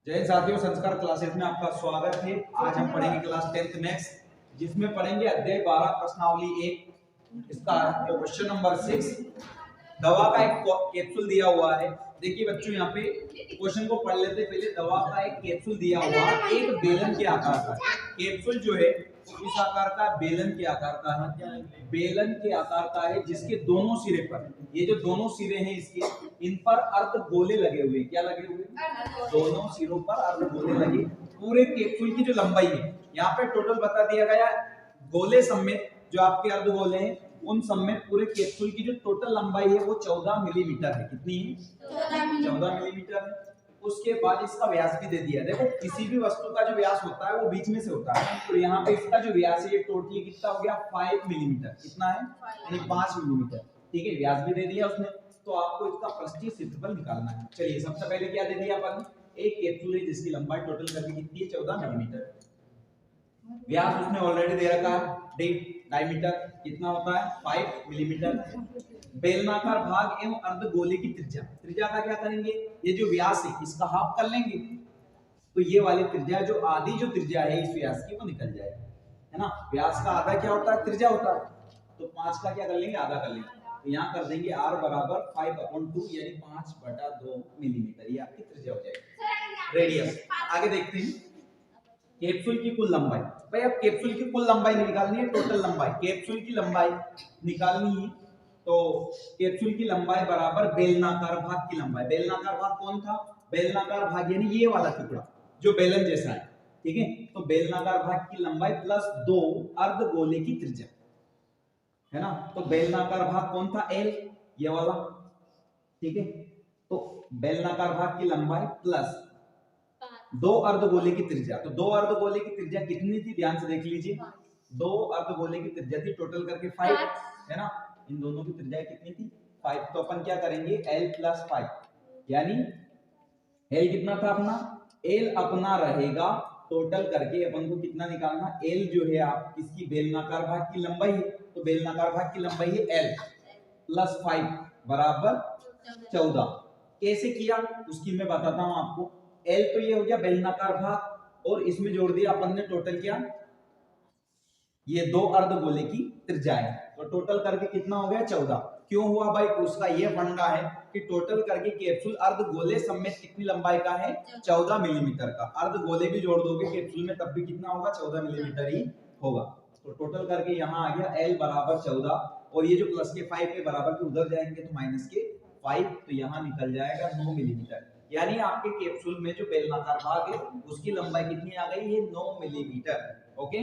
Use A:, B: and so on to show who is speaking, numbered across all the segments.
A: जय हिंद साथियों, संस्कार क्लासेस में आपका स्वागत है। आज हम पढ़ेंगे क्लास 10th मैथ्स, जिसमें पढ़ेंगे अध्याय 12 प्रश्नावली 1। इसका क्वेश्चन नंबर 6। दवा का एक कैप्सूल दिया हुआ है। देखिए बच्चों, यहाँ पे क्वेश्चन को पढ़ लेते पहले। दवा का एक कैप्सूल दिया हुआ है, एक बेलन के आकार का। कैप्सूल जो है वो इस आकार का, बेलन के आकार का है। बेलन के आकार का है, जिसके दोनों सिरे पर, ये जो दोनों सिरे हैं इसके, इन पर अर्ध गोले लगे हुए। क्या लगे हुए? दोनों सिरों पर अर्ध गोले लगे। पूरे कैप्सूल की जो लंबाई है, यहाँ पे टोटल बता दिया गया गोले समेत, जो आपके अर्ध गोले हैं उन समेत पूरे कैप्सूल की जो टोटल लंबाई है वो 14 मिलीमीटर है। कितनी है? 14 मिलीमीटर है। उसके बाद इसका व्यास भी दे दिया। देखो, किसी भी वस्तु का जो व्यास होता है वो बीच में से होता है, तो यहाँ पे इसका जो व्यास है ये टोटली कितना हो गया? 5 मिलीमीटर। कितना है? यानी 5 मिलीमीटर। ठीक है, व्यास भी दे दिया उसने। तो आपको इसका पृष्ठीय क्षेत्रफल निकालना है। चलिए, सबसे पहले क्या दे दिया अपन? एक कैप्सूल है जिसकी लंबाई टोटल करके कितनी है? 14 मिलीमीटर। व्यास उसने ऑलरेडी दे रखा है, डायमीटर कितना होता है? 5 मिलीमीटर। बेलनाकार भाग एवं अर्धगोले की त्रिज्या, त्रिज्या का क्या करेंगे? ये जो व्यास है इसका हाफ कर लेंगे, तो ये वाली त्रिज्या, जो आधी जो त्रिज्या है इस व्यास की, वो निकल जाएगी, है ना। व्यास का आधा क्या होता है? त्रिज्या होता है। तो 5 का क्या कर लेंगे? आधा कर लेंगे। तो यहाँ कर देंगे r बराबर 5/2 यानी 5/2 मिलीमीटर। ये आपकी त्रिज्या हो जाएगी, रेडियस। आगे देखते हैं कैप्सूल की कुल लंबाई। भाई अब कैप्सूल की कुल लंबाई निकालनी है, टोटल लंबाई। कैप्सूल की लंबाई निकालनी है, तो कैप्सूल की लंबाई बराबर बेलनाकार भाग की लंबाई। बेलनाकार भाग कौन था? बेलनाकार भाग यानी ये वाला टुकड़ा जो बेलन जैसा है। ठीक है, तो बेलनाकार भाग की लंबाई प्लस 2 अर्धगोले की त्रिज्या, है ना। तो बेलनाकार भाग कौन था? L, ये वाला। ठीक है, तो बेलनाकार भाग की लंबाई प्लस 2 अर्धगोले की त्रिज्या। तो 2 अर्धगोले की त्रिज्या कितनी थी? ध्यान से देख लीजिए। 2 अर्धगोले की त्रिज्या थी टोटल करके 5, है ना। इन दोनों की त्रिज्या कितनी थी? 5। तो अपन क्या करेंगे? L + 5, यानी L कितना था अपना? L अपना रहेगा टोटल करके अपन को कितना निकालना? L जो है आप इसकी बेलनाकार भाग की लंबाई है, तो बेलनाकार भाग की लंबाई है L + 5 बराबर 14। कैसे किया उसकी मैं बताता हूं आपको। L तो ये हो गया बेलनाकार भाग, और इसमें जोड़ दिया अपन ने टोटल क्या? ये 2 अर्धगोले की त्रिज्या है, तो टोटल करके कितना हो गया? 14। क्यों हुआ भाई? उसका ये फंडा है कि टोटल करके कैप्सूल अर्धगोले समेत कितनी लंबाई का है? 14 मिलीमीटर का। अर्धगोले भी जोड़ दोगे कैप्सूल में तब भी कितना होगा? 14 मिलीमीटर ही होगा। तो टोटल करके यहाँ आ गया L बराबर 14, और ये जो प्लस के 5 के बराबर के उधर जाएंगे तो माइनस के 5, तो यहाँ निकल जाएगा 9 मिलीमीटर। यानी आपके कैप्सूल में जो बेलनाकार भाग है उसकी लंबाई कितनी आ गई है? 9 मिलीमीटर। ओके,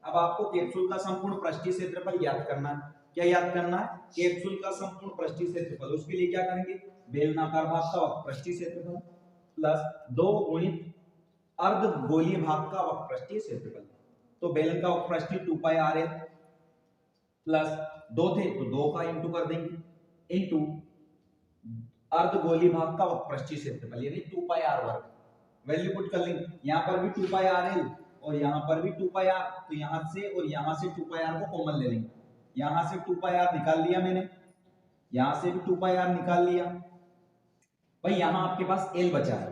A: अब आपको कैप्सूल का संपूर्ण पृष्ठीय क्षेत्रफल ज्ञात करना है। क्या ज्ञात करना है? कैप्सूल का संपूर्ण पृष्ठीय क्षेत्रफल। उसके लिए क्या करेंगे? बेलनाकार भाग का पृष्ठीय क्षेत्रफल प्लस 2 गुणित अर्धगोलीय भाग का पृष्ठीय क्षेत्रफल। तो बेलन का पृष्ठीय 2πr है, प्लस 2 थे तो 2 का इंटू कर देंगे, इंटू अर्धगोलीय भाग का पृष्ठीय क्षेत्रफल यानी 2πr वर्ग। वैल्यू पुट कर लेंगे। यहाँ पर भी 2πr है और यहाँ पर भी 2πr, तो यहाँ से और यहाँ से 2πr को कॉमन ले लेंगे। यहाँ से 2πr निकाल लिया मैंने, यहाँ से भी 2πr निकाल लिया। भाई यहाँ आपके पास L बचा है,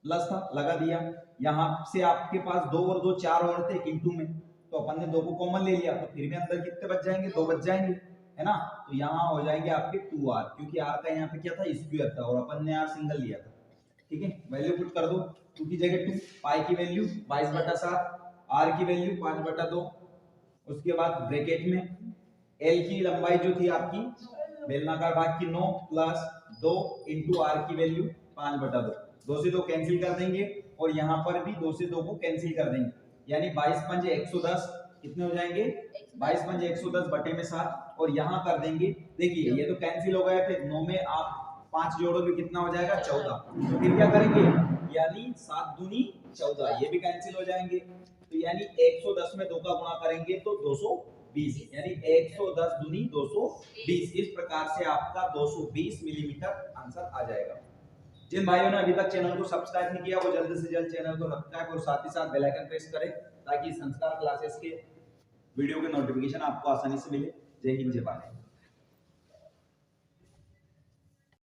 A: प्लस था लगा दिया। यहाँ से आपके पास 2 और 2 4 और थे इंटू में, तो अपन ने 2 को कॉमन ले लिया, तो फिर भी अंदर कितने बच जाएंगे? 2 बच जाएंगे, है ना। तो यहाँ हो जाएंगे आपके 2r, क्योंकि r का यहाँ पे क्या था? स्क्वायर था, और अपन ने r सिंगल लिया था। ठीक है, वैल्यू पुट कर दो। 2 की जगह 2, पाई की वैल्यू 22/7, r की वैल्यू 5/2। उसके बाद ब्रैकेट में L की लंबाई जो थी आपकी बेलनाकार भाग की 9 प्लस 2 इंटू r की वैल्यू 5/2। 2 से 2 कैंसिल कर देंगे, और यहाँ पर भी 2 से 2 को कैंसिल कर देंगे, यानी 22 × 5 = 110। कितने हो जाएंगे? 22 × 110 बटे में 7, और यहाँ कर देंगे। देखिए ये तो कैंसिल हो गया, फिर 9 में आप 5 जोड़ोगे कितना हो जाएगा? 14। तो फिर क्या करेंगे? यानी 7 दूनी 14, ये भी कैंसिल हो जाएंगे। तो यानी 110 में 2 का गुणा करेंगे तो 220, यानी 110 दूनी 220। इस प्रकार से आपका 220 मिलीमीटर आंसर आ जाएगा। जिन भाइयों ने अभी तक चैनल को सब्सक्राइब नहीं किया वो जल्द से जल्द चैनल को सब्सक्राइब और साथ ही साथ बेल आइकन प्रेस करें, ताकि संस्कार क्लासेस के वीडियो के नोटिफिकेशन आपको आसानी से मिले। जय हिंद, जय भारत।